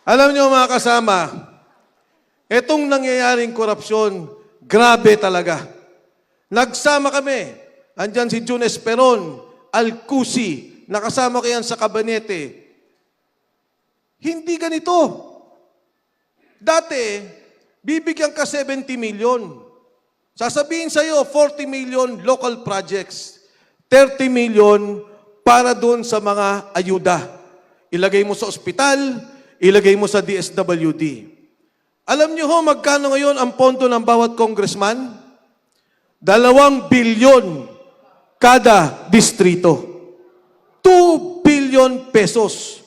Alam niyo mga kasama, itong nangyayaring korupsyon, grabe talaga. Nagsama kami. Andyan si June Esperon, Alcusi, nakasama ko yan sa kabinete. Hindi ganito. Dati, bibigyan ka 70 million. Sasabihin sa'yo, 40 million local projects. 30 million para doon sa mga ayuda. Ilagay mo sa ospital, ilagay mo sa DSWD. Alam niyo ho, magkano ngayon ang pondo ng bawat congressman? 2 bilyon kada distrito. 2 billion pesos.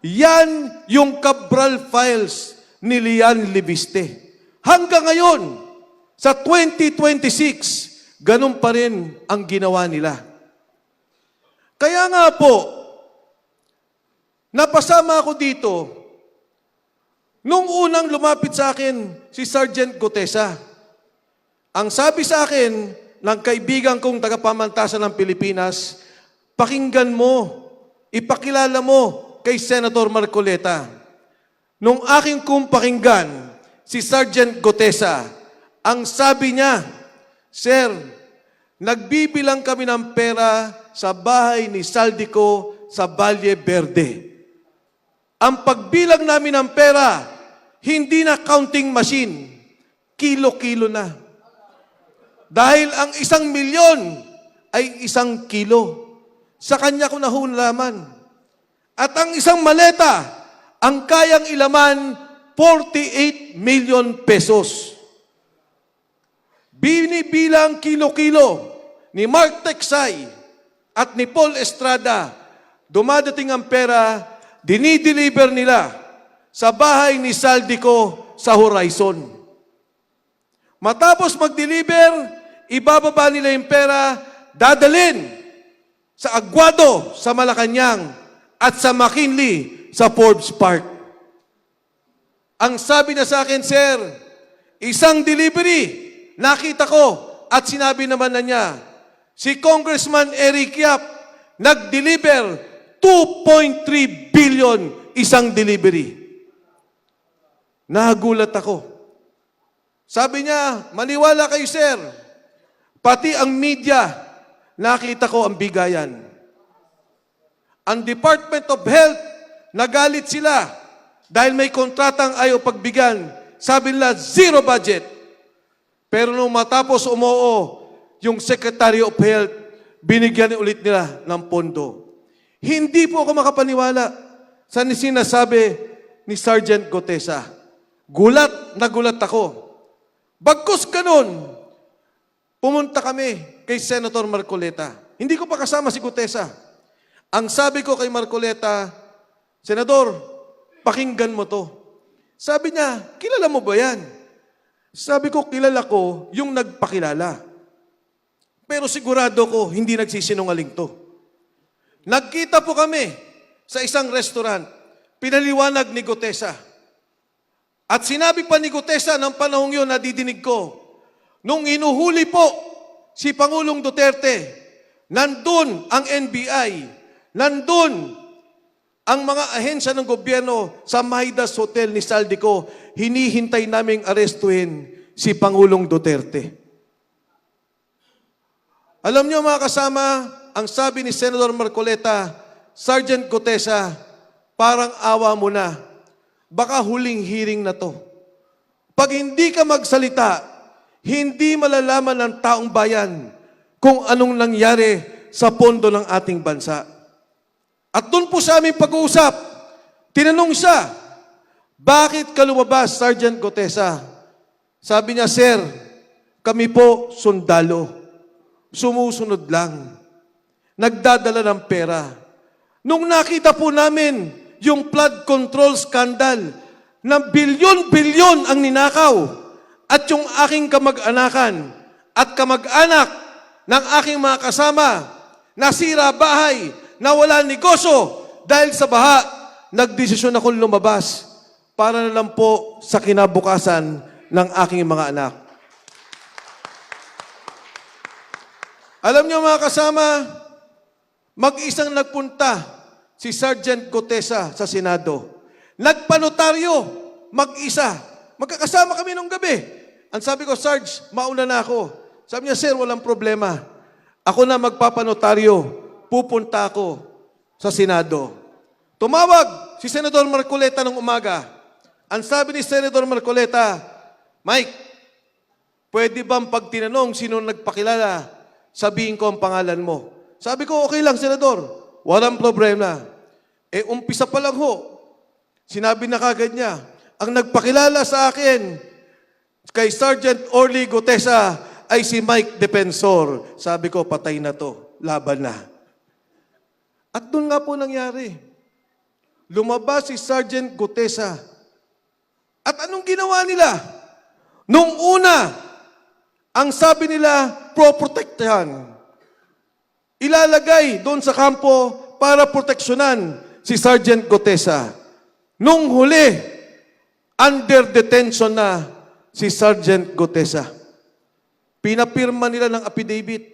Yan yung Cabral Files ni Lian Libiste. Hanggang ngayon, sa 2026, ganun pa rin ang ginawa nila. Kaya nga po, napasama ako dito, nung unang lumapit sa akin si Sergeant Gutesa, ang sabi sa akin ng kaibigan kong tagapamantasan ng Pilipinas, pakinggan mo, ipakilala mo kay Senator Marcoleta. Nung aking kong pakinggan si Sergeant Gutesa, ang sabi niya, Sir, nagbibilang kami ng pera sa bahay ni Saldico sa Valle Verde. Ang pagbilang namin ng pera, hindi na counting machine, kilo-kilo na. Dahil ang 1 milyon ay 1 kilo. Sa kanya ko nahunlaman. At ang isang maleta, ang kayang ilaman, 48 million pesos. Binibilang kilo-kilo ni Mark Teksay at ni Paul Estrada, dumadating ang pera, dinideliver nila sa bahay ni Saldico sa Horizon. Matapos mag-deliver, ibababa nila yung pera, dadalhin sa Aguado sa Malacanang at sa McKinley sa Forbes Park. Ang sabi na sa akin, Sir, isang delivery, nakita ko at sinabi naman na niya, si Congressman Eric Yap, nag-deliver 2.3 billion isang delivery. Nagulat ako. Sabi niya, maniwala kayo, sir. Pati ang media, nakita ko ang bigayan. Ang Department of Health, nagalit sila dahil may kontratang ayaw pagbigyan. Sabi nila, zero budget. Pero nung matapos umoo, yung Secretary of Health, binigyan ulit nila ng pondo. Hindi po ako makapaniwala sa sinasabi ni Sergeant Gutesa. Gulat na gulat ako. Bagkus ganun, pumunta kami kay Senator Marcoleta. Hindi ko pa kasama si Gutesa. Ang sabi ko kay Marcoleta, Senador, pakinggan mo to. Sabi niya, kilala mo ba yan? Sabi ko, kilala ko yung nagpakilala. Pero sigurado ko, hindi nagsisinungaling to. Nagkita po kami sa isang restaurant. Pinaliwanag ni Gutesa. At sinabi pa ni Gutesa ng panahong yun, nadidinig ko, nung inuhuli po si Pangulong Duterte, nandun ang NBI, nandun ang mga ahensya ng gobyerno sa Maidas Hotel ni Saldico, hinihintay naming arestuhin si Pangulong Duterte. Alam niyo mga kasama, ang sabi ni Senator Marcoleta, Sergeant Gutesa, parang awa mo na. Baka huling hearing na to. Pag hindi ka magsalita, hindi malalaman ng taong bayan kung anong nangyari sa pondo ng ating bansa. At doon po sa aming pag-uusap, tinanong siya, bakit ka lumabas, Sergeant Gutesa? Sabi niya, Sir, kami po sundalo. Sumusunod lang. Nagdadala ng pera. Nung nakita po namin yung flood control scandal na bilyon-bilyon ang ninakaw at yung aking kamag-anakan at kamag-anak ng aking mga kasama nasira bahay, nawala negosyo dahil sa baha, nagdesisyon akong lumabas para na lang po sa kinabukasan ng aking mga anak. Alam niyo mga kasama, mag-isang nagpunta si Sergeant Gutesa sa Senado. nagpanotaryo, mag-isa. Magkakasama kami nung gabi. Ang sabi ko, Sarge, mauna na ako. Sabi niya, sir, walang problema. Ako na magpapanotaryo. Pupunta ako sa Senado. Tumawag si Senador Marcoleta ng umaga. Ang sabi ni Senador Marcoleta, Mike, pwede bang pag tinanong sino nagpakilala, sabihin ko ang pangalan mo? Sabi ko, okay lang, Senador. Walang problema. Umpisa pa lang ho. Sinabi na kagad niya, ang nagpakilala sa akin kay Sergeant Orly Gutesa ay si Mike Defensor. Sabi ko, patay na to. Laban na. At doon nga po nangyari. Lumabas si Sergeant Gutesa. At anong ginawa nila? Nung una, ang sabi nila, pro-protektahan. Ilalagay doon sa kampo para proteksyonan si Sergeant Gutesa. Nung huli, under detention na si Sergeant Gutesa. Pinapirma nila ng affidavit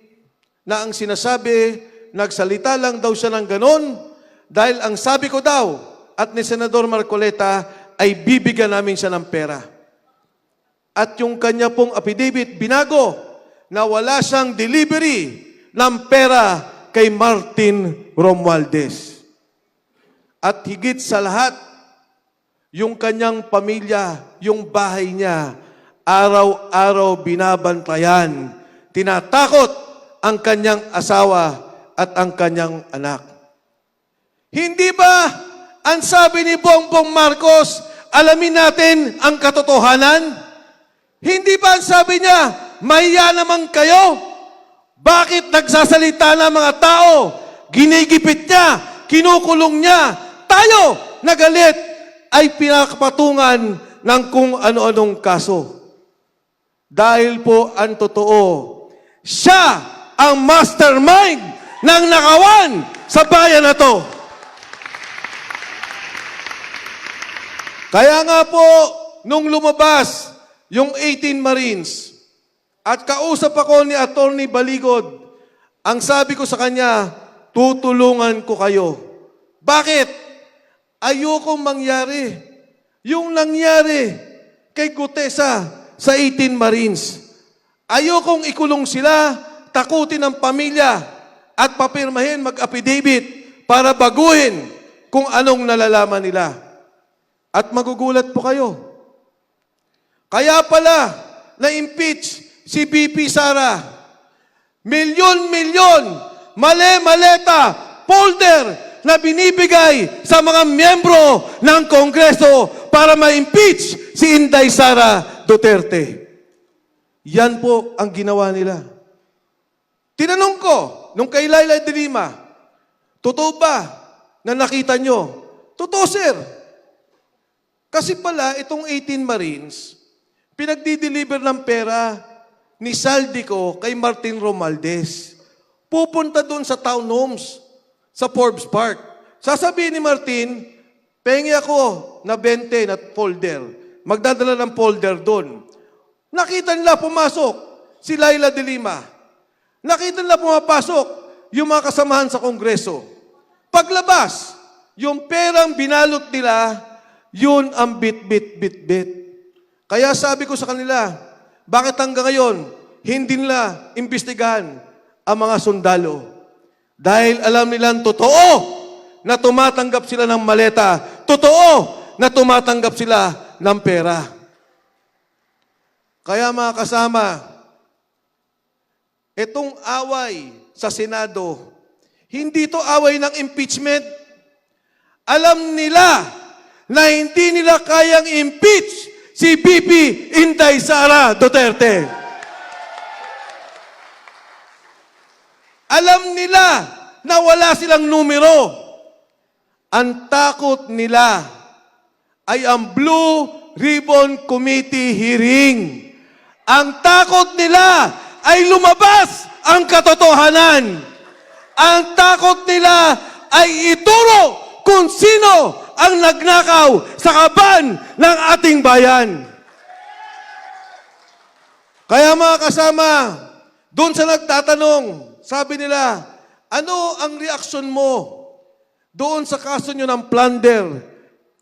na ang sinasabi, nagsalita lang daw siya ng ganon dahil ang sabi ko daw at ni Senador Marcoleta ay bibigyan namin siya ng pera. At yung kanya pong affidavit, binago na wala siyang delivery ng pera kay Martin Romualdez. At higit sa lahat, yung kanyang pamilya, yung bahay niya, araw-araw binabantayan. Tinatakot ang kanyang asawa at ang kanyang anak. Hindi ba ang sabi ni Bongbong Marcos, alamin natin ang katotohanan? Hindi ba ang sabi niya, mahiya naman kayo? Bakit nagsasalita ng mga tao? Ginigipit niya, kinukulong niya. Tayo, nagalit, ay pinakapatungan ng kung ano-anong kaso. Dahil po ang totoo, siya ang mastermind ng nakawan sa bayan na to. Kaya nga po, nung lumabas yung 18 Marines at kausap ako ni Attorney Baligod, ang sabi ko sa kanya, tutulungan ko kayo. Bakit? Ayokong mangyari yung nangyari kay Gutesa sa 18 Marines. Ayokong ikulong sila, takutin ang pamilya at papirmahin mag-affidavit para baguhin kung anong nalalaman nila. At magugulat po kayo. Kaya pala na-impeach si BP Sara. Milyon-milyon, male-maleta, folder na binibigay sa mga miyembro ng Kongreso para ma-impeach si Inday Sara Duterte. Yan po ang ginawa nila. Tinanong ko, nung kay Laila de Lima, totoo ba na nakita nyo? Totoo, sir. Kasi pala, itong 18 Marines, pinagdi-deliver ng pera ni Saldico kay Martin Romualdez. Pupunta doon sa townhomes, sa Forbes Park. Sasabihin ni Martin, pengi ako na 20 na folder. Magdadala ng folder doon. Nakita nila pumasok si Laila de Lima. Nakita nila pumapasok yung mga kasamahan sa Kongreso. Paglabas, yung perang binalot nila, yun ang bit-bit-bit-bit. Kaya sabi ko sa kanila, bakit hanggang ngayon, hindi nila imbestigahan ang mga sundalo? Dahil alam nilang totoo na tumatanggap sila ng maleta. Totoo na tumatanggap sila ng pera. Kaya mga kasama, itong away sa Senado, hindi to away ng impeachment. Alam nila na hindi nila kayang impeach si BP Inday Sara Duterte. Alam nila na wala silang numero. Ang takot nila ay ang Blue Ribbon Committee hearing. Ang takot nila ay lumabas ang katotohanan. Ang takot nila ay ituro kung sino ang nagnakaw sa kaban ng ating bayan. Kaya mga kasama, doon sa nagtatanong, sabi nila, ano ang reaksyon mo doon sa kaso nyo ng plunder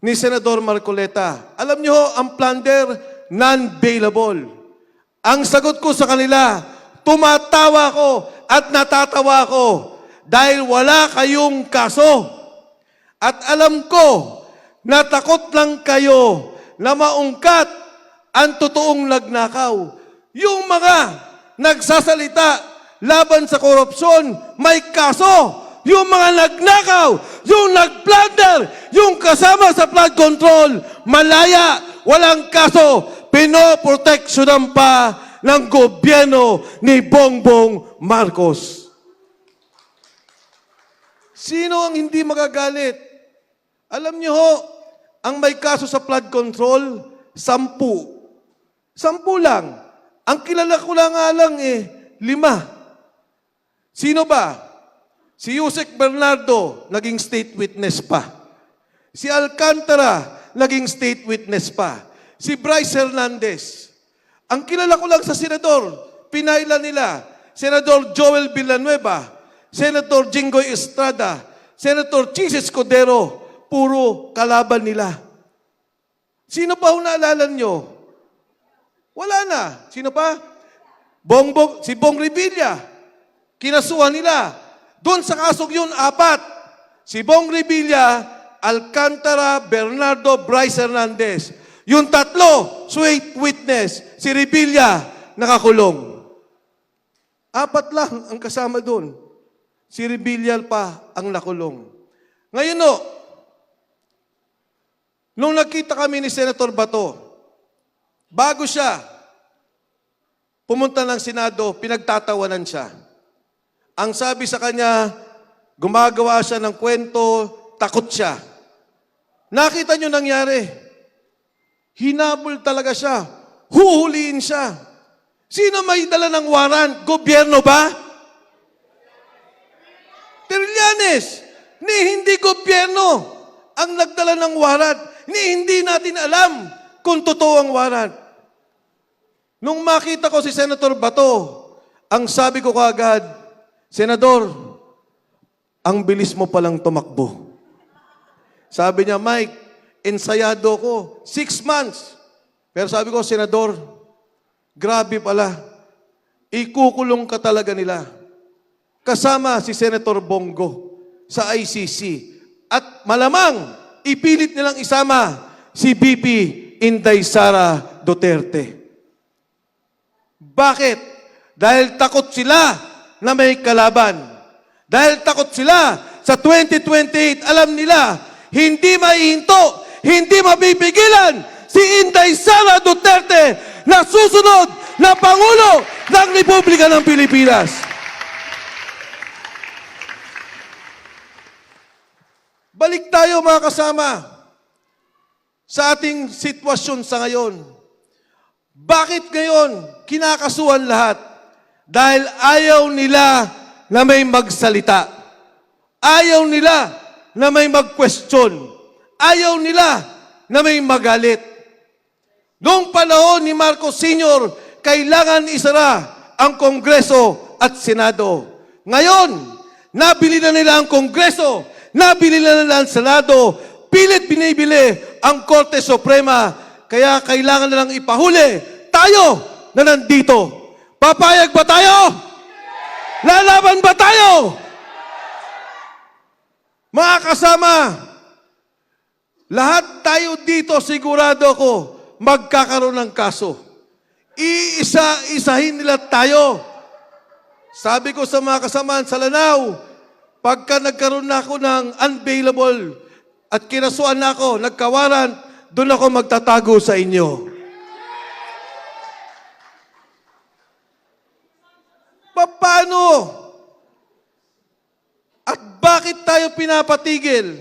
ni Senador Marcoleta. Alam niyo, ang plunder, non-bailable. Ang sagot ko sa kanila, tumatawa ko at natatawa ko dahil wala kayong kaso. At alam ko na takot lang kayo na maungkat ang totoong nagnakaw. Yung mga nagsasalita laban sa korupsyon, may kaso. Yung mga nagnakaw, yung nagplunder, yung kasama sa flood control, malaya, walang kaso, pinoproteksyonan pa ng gobyerno ni Bongbong Marcos. Sino ang hindi magagalit? Alam niyo ho, ang may kaso sa flood control, 10. 10 lang. Ang kilala ko lang nga lang 5. Sino ba? Si Yusek Bernardo, naging state witness pa. Si Alcantara, naging state witness pa. Si Bryce Hernandez. Ang kilala ko lang sa senador, pinailan nila, Senador Joel Villanueva, Senator Jinggoy Estrada, Senator Chis Escudero, puro kalaban nila. Sino pa naalala nyo? Wala na. Sino pa? Si Bong Revilla. Kinasuhan nila. Doon sa kasong yun, 4. Si Bong Revilla, Alcantara, Bernardo, Bryce Hernandez. Yung 3, sweet witness, si Revilla, nakakulong. 4 lang ang kasama doon. Si Revilla pa ang nakulong. Ngayon nung nakita kami ni Senator Bato, bago siya pumunta ng Senado, pinagtatawanan siya. Ang sabi sa kanya, gumagawa siya ng kwento, takot siya. Nakita niyo nangyari. Hinabol talaga siya. Huhuliin siya. Sino may dala ng warrant? Gobyerno ba? Trillanes. Ni hindi gobyerno ang nagdala ng warrant. Ni hindi natin alam kung totoo ang warrant. Nung makita ko si Senator Bato, ang sabi ko kaagad, Senador, ang bilis mo palang tumakbo. Sabi niya, Mike, ensayado ko, 6 months. Pero sabi ko, Senador, grabe pala. Ikukulong ka talaga nila. Kasama si Senator Bongo sa ICC. At malamang, ipilit nilang isama si BP Inday Sara Duterte. Bakit? Dahil takot sila na may kalaban. Dahil takot sila sa 2028, alam nila, hindi maihinto, hindi mabibigilan si Inday Sara Duterte na susunod na Pangulo ng Republika ng Pilipinas. Balik tayo mga kasama sa ating sitwasyon sa ngayon. Bakit ngayon kinakasuhan lahat? Dahil ayaw nila na may magsalita. Ayaw nila na may mag-question. Ayaw nila na may magalit. Noong panahon ni Marcos Sr., kailangan isara ang Kongreso at Senado. Ngayon, nabili na nila ang Kongreso, nabili na nila ang Senado, pilit binibili ang Korte Suprema, kaya kailangan nilang ipahuli tayo na nandito. Papayag ba tayo? Lalaban ba tayo? Mga kasama, lahat tayo dito sigurado ako magkakaroon ng kaso. Iisa-isahin nila tayo. Sabi ko sa mga kasamaan sa Lanao, pagka nagkaroon na ako ng unbailable at kinasuan na ako, nagkawaran, doon ako magtatago sa inyo. Paano? At bakit tayo pinapatigil?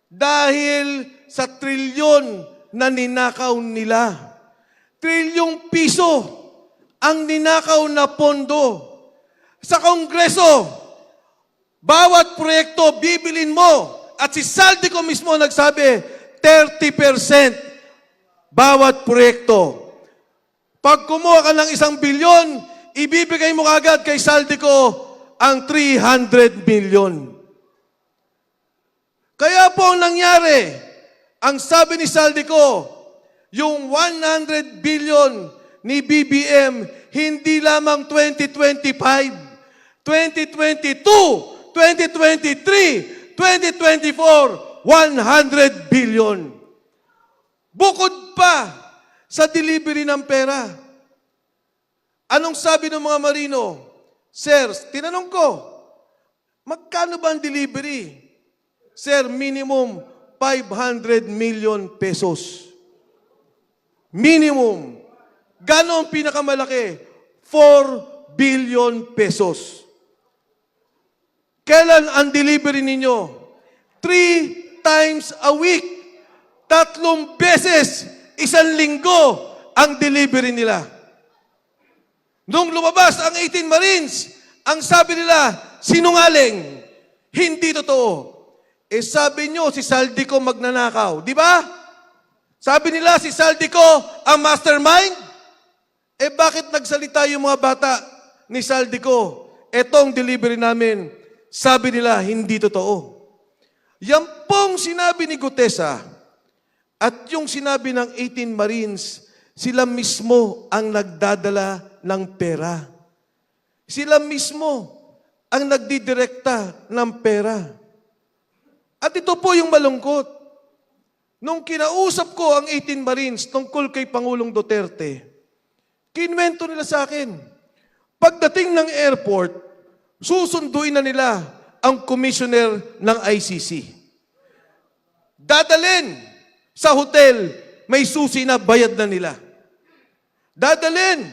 Dahil sa trilyon na ninakaw nila. Trilyong piso ang ninakaw na pondo. Sa Kongreso, bawat proyekto bibilin mo. At si Saldico mismo nagsabi, 30% bawat proyekto. Pag kumuha ka ng 1 bilyon, ibibigay mo agad kay Saldico ang 300 million. Kaya po ang nangyari, Ang sabi ni Saldico, yung 100 billion ni BBM, hindi lamang 2025, 2022, 2023, 2024, 100 billion. Bukod pa sa delivery ng pera. Anong sabi ng mga marino? Sir, tinanong ko, magkano ba ang delivery? Sir, minimum 500 million pesos. Minimum. Gano'n ang pinakamalaki? 4 billion pesos. Kailan ang delivery ninyo? 3 times a week. 3 beses, 1 linggo ang delivery nila. Nung lumabas ang 18 Marines, ang sabi nila, sinungaling. Hindi totoo. Eh sabi nyo, si Saldico magnanakaw. Di ba? Sabi nila, si Saldico ang mastermind. Eh bakit nagsalita yung mga bata ni Saldico? Etong delivery namin, sabi nila, hindi totoo. Yan pong sinabi ni Gutesa at yung sinabi ng 18 Marines, sila mismo ang nagdadala ng pera. Sila mismo ang nagdidirekta ng pera. At ito po yung malungkot. Nung kinausap ko ang 18 Marines tungkol kay Pangulong Duterte, kinwento nila sa akin, pagdating ng airport, susunduin na nila ang commissioner ng ICC. Dadalin sa hotel, may susi na bayad na nila. Dadalin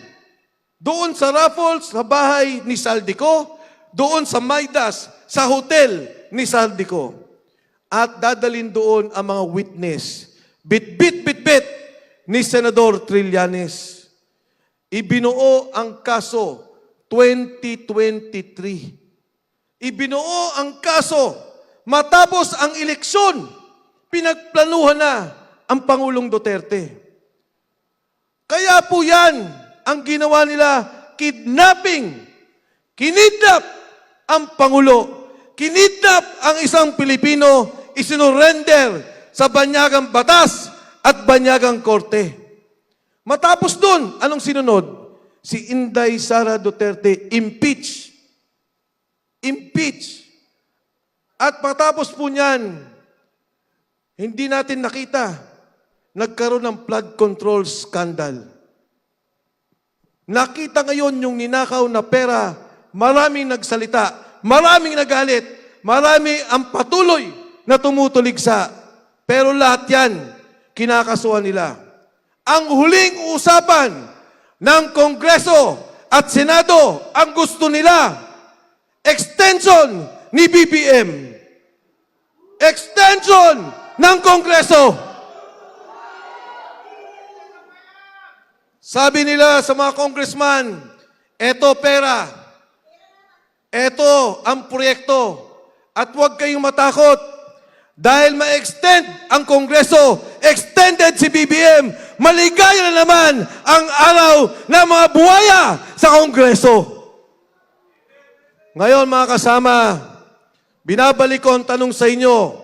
doon sa Raffles, sa bahay ni Saldico, doon sa Maidas, sa hotel ni Saldico. At dadalin doon ang mga witness. Bit-bit ni Senador Trillanes. Ibinuo ang kaso 2023. Ibinuo ang kaso matapos ang eleksyon. Pinagplanuhan na ang Pangulong Duterte. Kaya po yan ang ginawa nila, kidnapping. Kinidnap ang Pangulo. Kinidnap ang isang Pilipino, isinurrender sa banyagang batas at banyagang korte. Matapos dun, anong sinunod? Si Inday Sara Duterte, impeach. Impeach. At matapos po niyan, hindi natin nakita, nagkaroon ng flood control scandal. Nakita ngayon yung ninakaw na pera, maraming nagsalita, maraming nagalit, marami ang patuloy na tumutuligsa. Pero lahat yan, kinakasuhan nila. Ang huling usapan ng Kongreso at Senado, ang gusto nila, extension ni BBM. Extension ng Kongreso. Sabi nila sa mga congressman, eto pera, eto ang proyekto, at huwag kayong matakot dahil ma-extend ang Kongreso, extended si BBM, maligaya na naman ang araw ng mga buwaya sa Kongreso. Ngayon mga kasama, binabalik ko ang tanong sa inyo.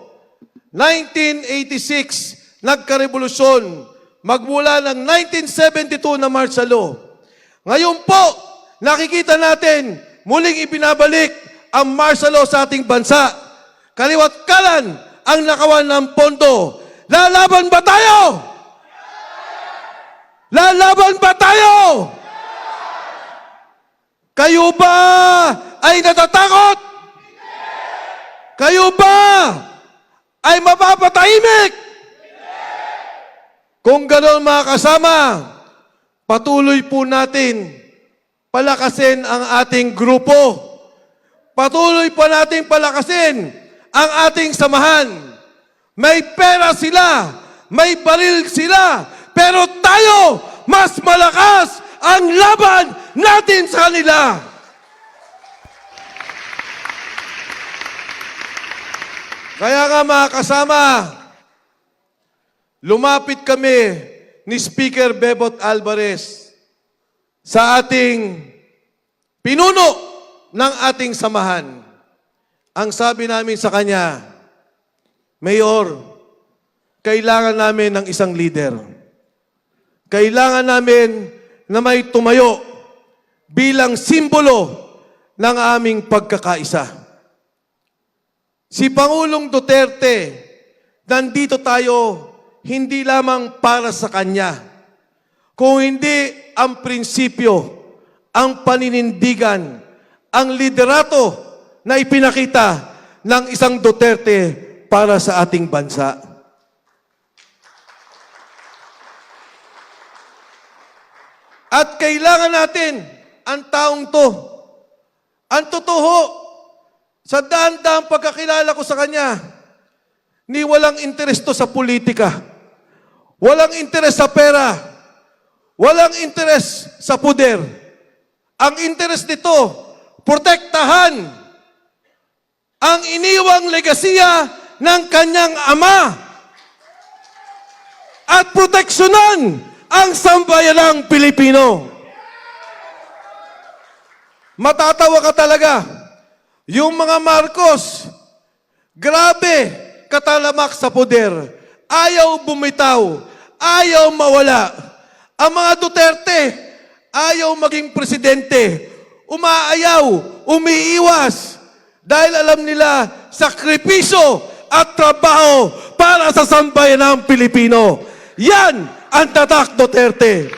1986, nagkarevolusyon, magmula ng 1972 na martial law. Ngayon po, nakikita natin, muling ibinabalik ang martial law sa ating bansa. Kaliwat kanan ang nakawan ng pondo. Lalaban ba tayo? Lalaban ba tayo? Kayo ba ay natatakot? Kayo ba ay mapapatahimik? Kung ganoon mga kasama, patuloy po natin palakasin ang ating grupo. Patuloy po natin palakasin ang ating samahan. May pera sila, may baril sila, pero tayo, mas malakas ang laban natin sa kanila. Kaya nga mga kasama, lumapit kami ni Speaker Bebot Alvarez sa ating pinuno ng ating samahan. Ang sabi namin sa kanya, Mayor, kailangan namin ng isang leader. Kailangan namin na may tumayo bilang simbolo ng aming pagkakaisa. Si Pangulong Duterte, nandito tayo hindi lamang para sa kanya, kung hindi ang prinsipyo, ang paninindigan, ang liderato na ipinakita ng isang Duterte para sa ating bansa. At kailangan natin ang taong to. Ang totoo, sa daan-daang pagkakilala ko sa kanya, ni walang interes to sa politika. Walang interes sa pera. Walang interes sa puder. Ang interes nito, protektahan ang iniwang legasiya ng kanyang ama at proteksyonan ang sambayanang Pilipino. Matatawa ka talaga. Yung mga Marcos, grabe, katalamak sa poder. Ayaw bumitaw. Ayaw mawala. Ang mga Duterte, ayaw maging presidente. Umaayaw, umiiwas. Dahil alam nila, sakripisyo at trabaho para sa sambayanang Pilipino. Yan ang tatak Duterte.